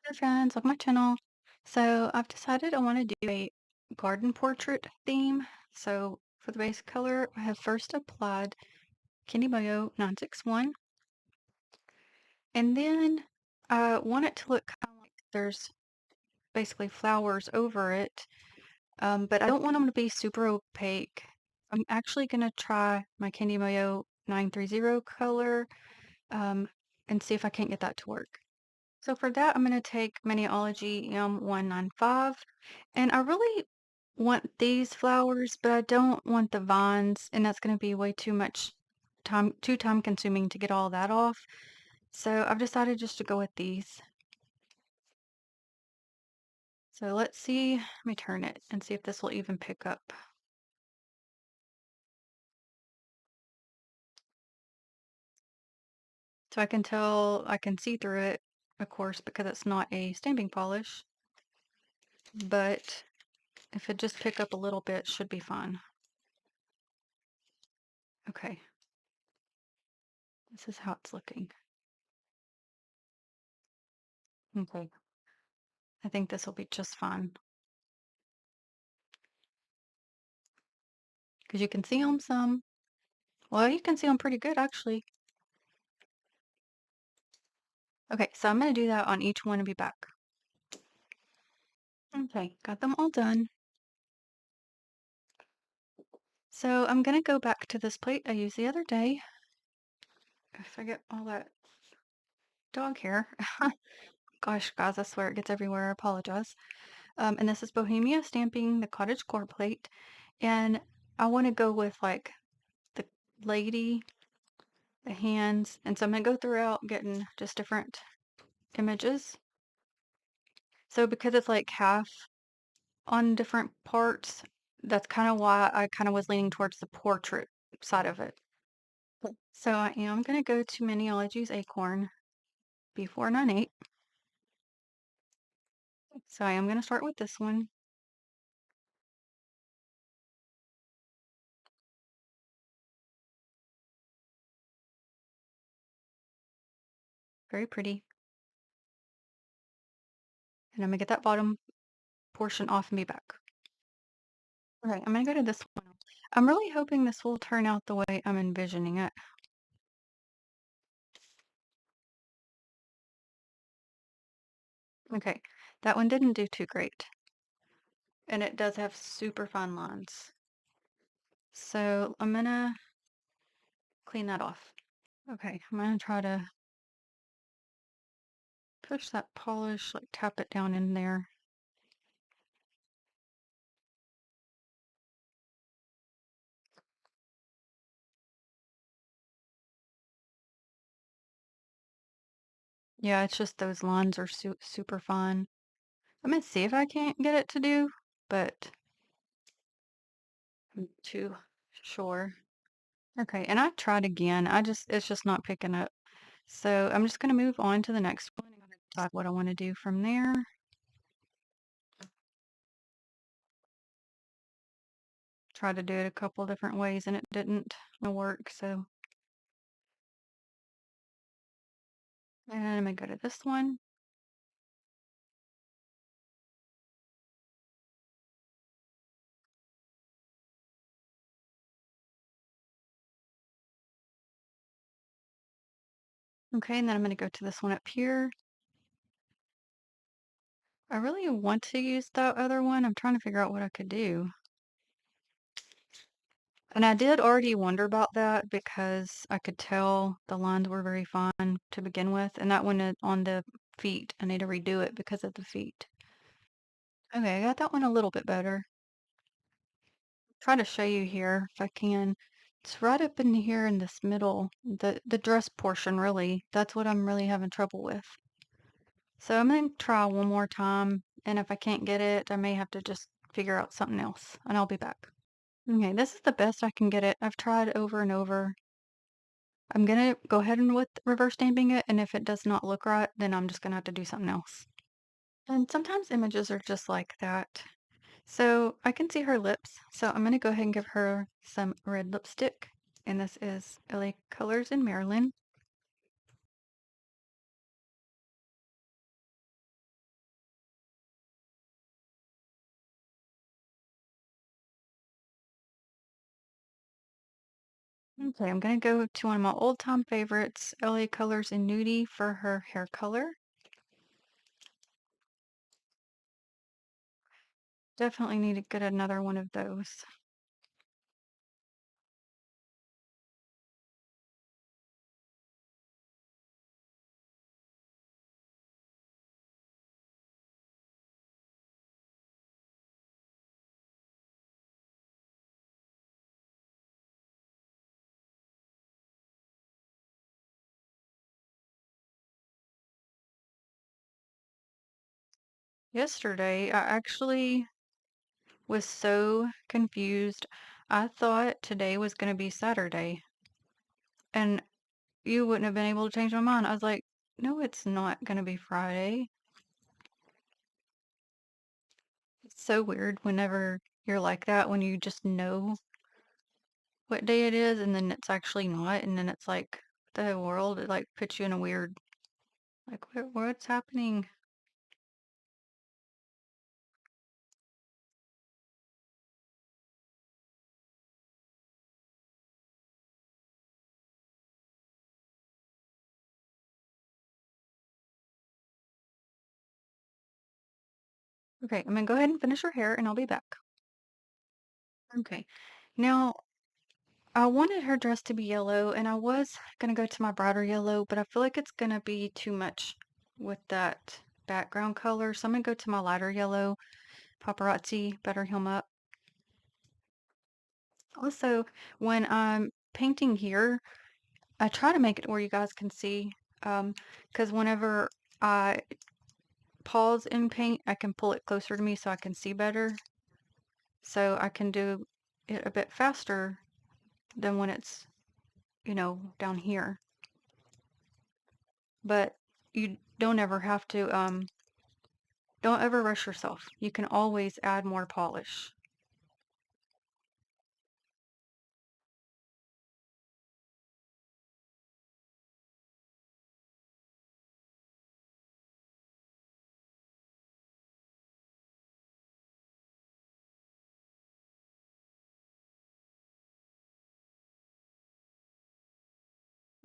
Hey friends, welcome to my channel. So I've decided I want to do a garden portrait theme. So for the base color, I have first applied Candy Mayo 961, and then I want it to look kind of like there's basically flowers over it, but I don't want them to be super opaque. I'm actually going to try my Candy Mayo 930 color um, and see if I can't get that to work. So for that, I'm going to take Maniology M195, and I really want these flowers, but I don't want the vines, and that's going to be way too time consuming to get all that off. So I've decided just to go with these. So let's see, let me turn it and see if this will even pick up. So I can see through it, of course, because it's not a stamping polish, but if it just pick up a little bit, should be fine. Okay, this is how it's looking. Okay. I think this will be just fine because you can see them some. Well, you can see them pretty good actually. Okay, so I'm going to do that on each one and be back. Okay, got them all done. So I'm going to go back to this plate I used the other day. If I get all that dog hair. Gosh, guys, I swear it gets everywhere. I apologize. And this is Bohemia stamping the Cottagecore plate. And I want to go with like the lady, the hands. And so I'm going to go throughout getting just different images. So because it's like half on different parts, that's kind of why I kind of was leaning towards the portrait side of it. So I am going to go to Maniology's Acorn B498. So I am going to start with this one. Very pretty. And I'm going to get that bottom portion off and be back. Okay, I'm going to go to this one. I'm really hoping this will turn out the way I'm envisioning it. Okay, that one didn't do too great. And it does have super fine lines. So I'm going to clean that off. Okay, I'm going to try to push that polish, like tap it down in there. Yeah, it's just those lines are super fine. I'm gonna see if I can't get it to do, but I'm too sure. Okay, and I tried again. It's just not picking up. So I'm just gonna move on to the next one and decide what I want to do from there. Tried to do it a couple different ways and it didn't work, so. And I'm gonna go to this one. Okay, and then I'm gonna go to this one up here. I really want to use that other one. I'm trying to figure out what I could do. And I did already wonder about that because I could tell the lines were very fine to begin with. And that one on the feet, I need to redo it because of the feet. Okay, I got that one a little bit better. Try to show you here if I can. It's right up in here in this middle, the dress portion really. That's what I'm really having trouble with. So I'm going to try one more time. And if I can't get it, I may have to just figure out something else. And I'll be back. Okay, this is the best I can get it. I've tried over and over. I'm gonna go ahead and with reverse stamping it, and if it does not look right, then I'm just gonna have to do something else. And sometimes images are just like that. So I can see her lips, so I'm gonna go ahead and give her some red lipstick. And this is LA Colors in Maryland. Okay, I'm gonna go to one of my old-time favorites, LA Colors in Nudie for her hair color. Definitely need to get another one of those. Yesterday, I actually was so confused. I thought today was gonna be Saturday, and you wouldn't have been able to change my mind. I was like, no, it's not gonna be Friday. It's so weird whenever you're like that, when you just know what day it is, and then it's actually not, and then it's like the world, it like puts you in a weird, like, what's happening? Okay, I'm gonna go ahead and finish her hair, and I'll be back. Okay, now I wanted her dress to be yellow, and I was gonna go to my brighter yellow, but I feel like it's gonna be too much with that background color, so I'm gonna go to my lighter yellow, Paparazzi Better Him Up. Also, when I'm painting here, I try to make it where you guys can see, because whenever I pause in paint, I can pull it closer to me so I can see better, so I can do it a bit faster than when it's, down here. But you don't ever have to, don't ever rush yourself. You can always add more polish.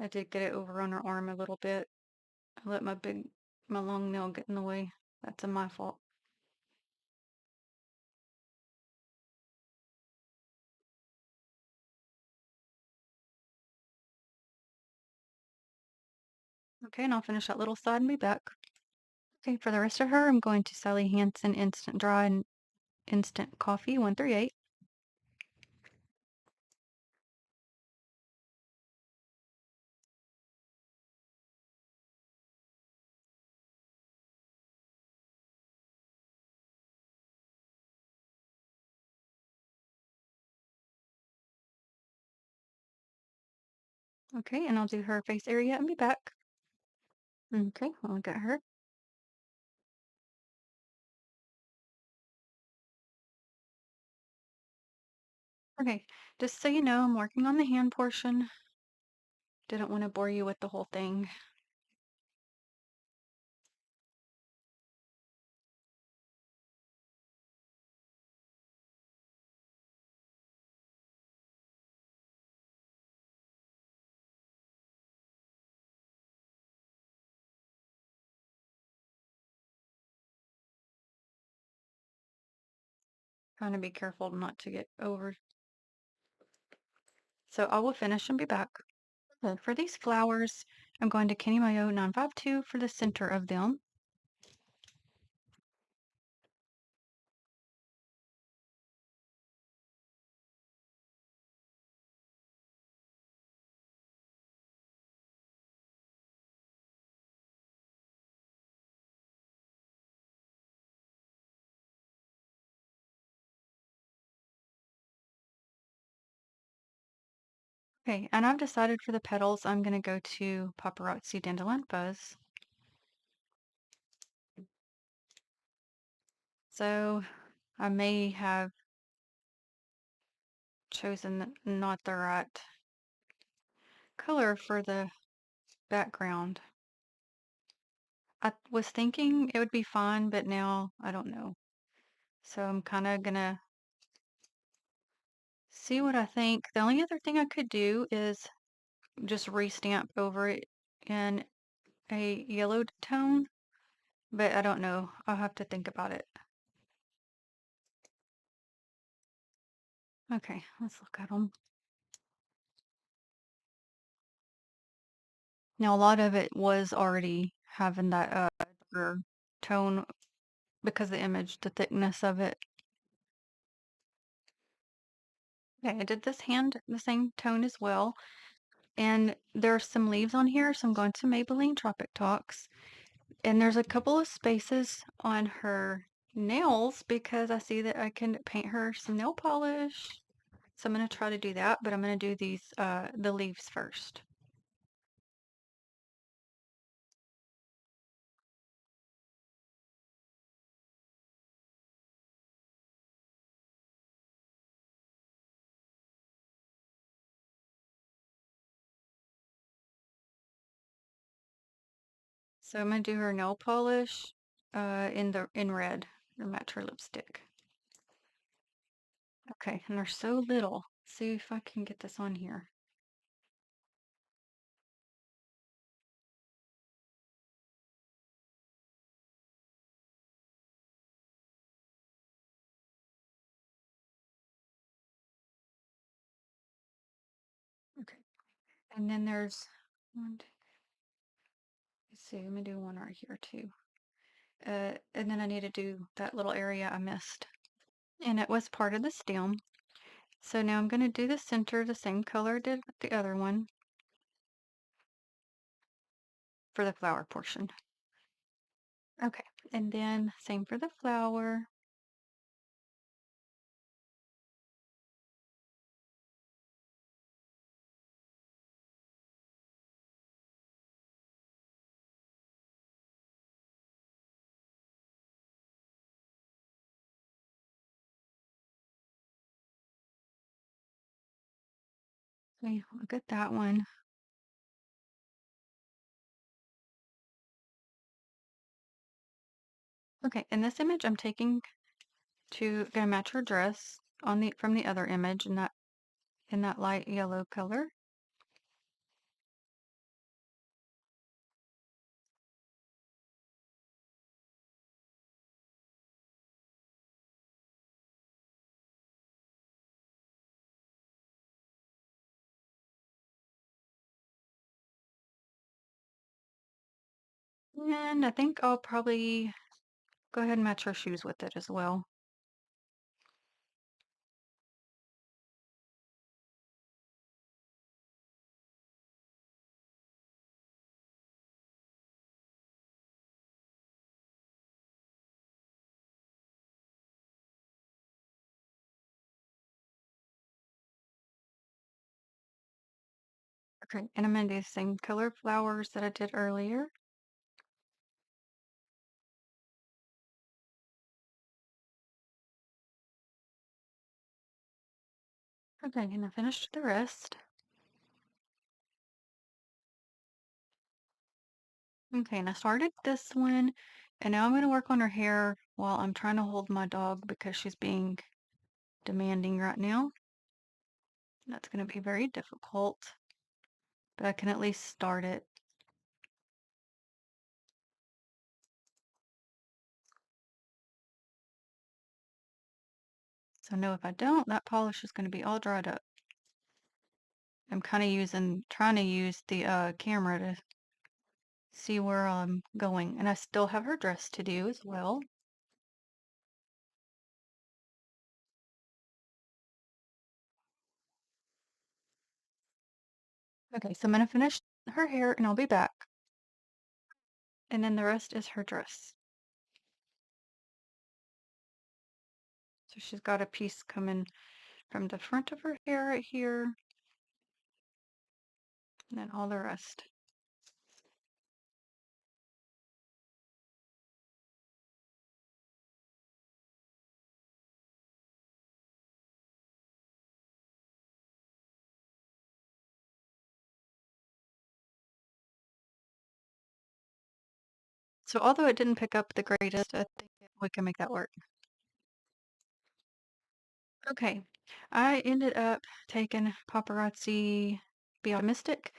I did get it over on her arm a little bit. I let my long nail get in the way. That's my fault. Okay, and I'll finish that little side and be back. Okay, for the rest of her, I'm going to Sally Hansen Instant Dry and Instant Coffee 138. Okay, and I'll do her face area and be back. Okay, I'll look at her. Okay, just so you know, I'm working on the hand portion. Didn't want to bore you with the whole thing. Trying to be careful not to get over. So I will finish and be back. Okay, for these flowers, I'm going to Kenny Mayo 952 for the center of them. Okay, and I've decided for the petals, I'm going to go to Paparazzi Dandelion Fuzz. So I may have chosen not the right color for the background. I was thinking it would be fine, but now I don't know. So I'm kind of gonna see what I think. The only other thing I could do is just restamp over it in a yellowed tone, but I don't know. I'll have to think about it. Okay, let's look at them. Now, a lot of it was already having that darker tone because the image, the thickness of it. Okay, I did this hand the same tone as well. And there's some leaves on here, so I'm going to Maybelline Tropic Talks. And there's a couple of spaces on her nails because I see that I can paint her some nail polish. So I'm going to try to do that, but I'm going to do these, the leaves first. So I'm going to do her nail polish, in red to match her lipstick. Okay, and they're so little. See if I can get this on here. Okay. And then there's one, let's see, I'm gonna do one right here too. And then I need to do that little area I missed. And it was part of the stem. So now I'm gonna do the center the same color I did with the other one for the flower portion. Okay, and then same for the flower. Okay, look at that one. Okay, in this image I'm taking to gonna match her dress on the from the other image in that light yellow color. And I think I'll probably go ahead and match her shoes with it as well. Okay, and I'm gonna do the same color flowers that I did earlier. Okay, and I finished the rest. Okay, and I started this one, and now I'm gonna work on her hair while I'm trying to hold my dog because she's being demanding right now. That's gonna be very difficult, but I can at least start it. So no, if I don't, that polish is gonna be all dried up. I'm kind of trying to use the camera to see where I'm going, and I still have her dress to do as well. Okay, so I'm gonna finish her hair and I'll be back. And then the rest is her dress. So she's got a piece coming from the front of her hair right here, and then all the rest. So although it didn't pick up the greatest, I think we can make that work. Okay, I ended up taking paparazzi Be Optimistic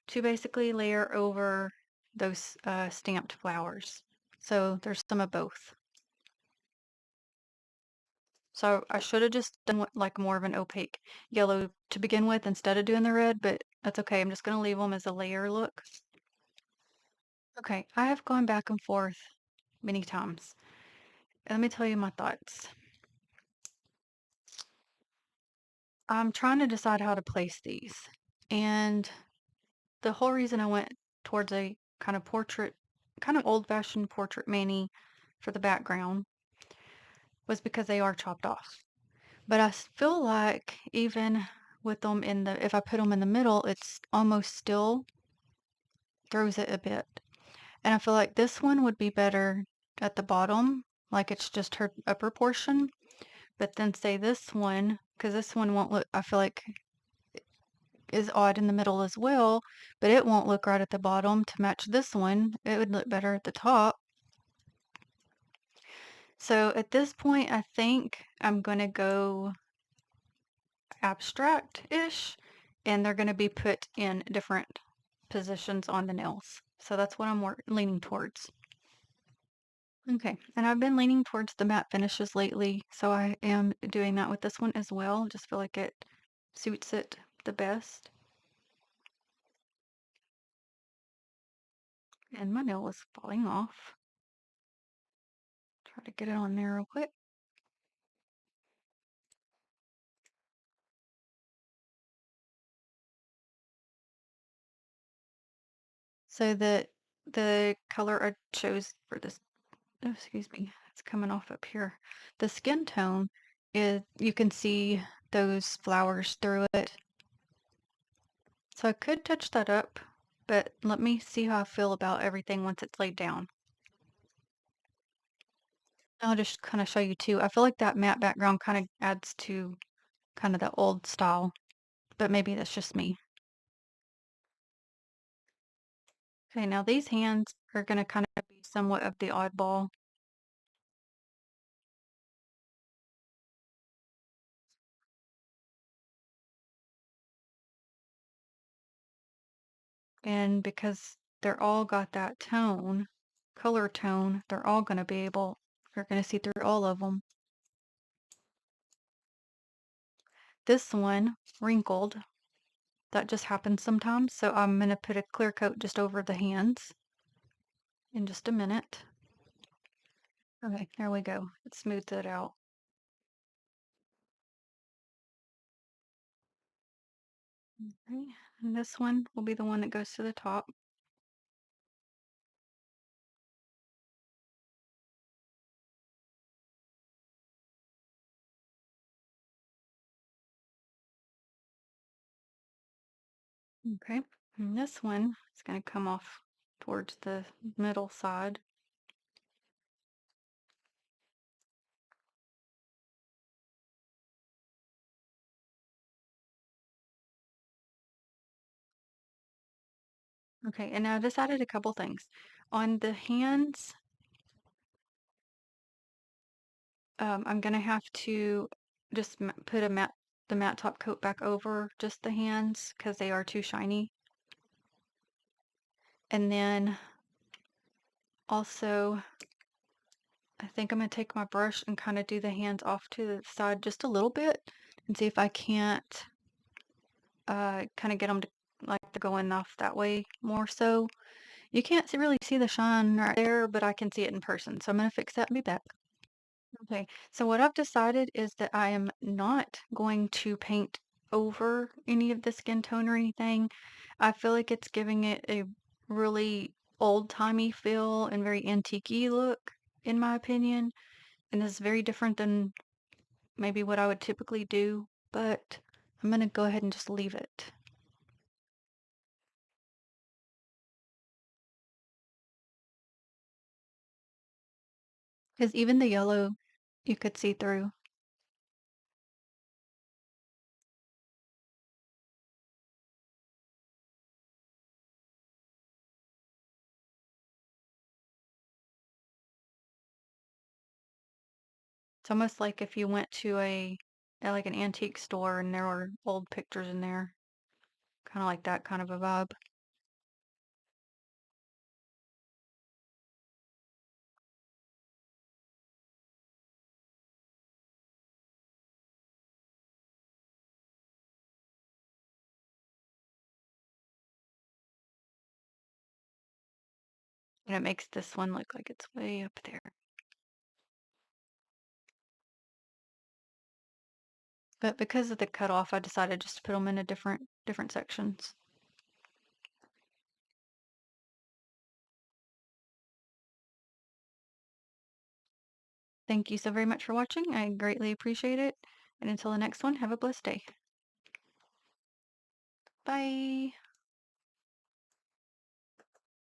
to basically layer over those stamped flowers. So there's some of both. So I should have just done like more of an opaque yellow to begin with instead of doing the red, but that's okay. I'm just going to leave them as a layer look. Okay, I have gone back and forth many times. Let me tell you my thoughts. I'm trying to decide how to place these. And the whole reason I went towards a kind of portrait, kind of old-fashioned portrait mani for the background was because they are chopped off. But I feel like even with them if I put them in the middle, it's almost still throws it a bit. And I feel like this one would be better at the bottom, like it's just her upper portion. But then say this one, because this one won't look, I feel like is odd in the middle as well, but it won't look right at the bottom to match this one. It would look better at the top. So at this point, I think I'm going to go abstract-ish, and they're going to be put in different positions on the nails. So that's what I'm leaning towards. Okay, and I've been leaning towards the matte finishes lately, so I am doing that with this one as well. Just feel like it suits it the best. And my nail was falling off. Try to get it on there real quick. So the color I chose for this, oh, excuse me, it's coming off up here. The skin tone is, you can see those flowers through it. So I could touch that up, but let me see how I feel about everything once it's laid down. I'll just kind of show you too. I feel like that matte background kind of adds to kind of the old style, but maybe that's just me. Okay, now these hands are going to kind of be somewhat of the oddball. And because they're all got that tone, color tone, they're all going to be able, you're going to see through all of them. This one, wrinkled, that just happens sometimes. So I'm going to put a clear coat just over the hands in just a minute. Okay, there we go. It smooths it out. Okay, and this one will be the one that goes to the top. Okay, and this one is going to come off towards the middle side. Okay, and now I just added a couple things. On the hands, I'm gonna have to just put the matte top coat back over just the hands because they are too shiny. And then also, I think I'm gonna take my brush and kind of do the hands off to the side just a little bit and see if I can't kind of get them to like to go in off that way more so. You can't really see the shine right there, but I can see it in person. So I'm gonna fix that and be back. Okay, so what I've decided is that I am not going to paint over any of the skin tone or anything. I feel like it's giving it a really old-timey feel and very antique-y look, in my opinion. And it's very different than maybe what I would typically do, but I'm gonna go ahead and just leave it. Because even the yellow you could see through. It's almost like if you went to a at like an antique store and there were old pictures in there. Kind of like that kind of a vibe. And it makes this one look like it's way up there. But because of the cutoff, I decided just to put them in a different sections. Thank you so very much for watching. I greatly appreciate it. And until the next one, have a blessed day. Bye.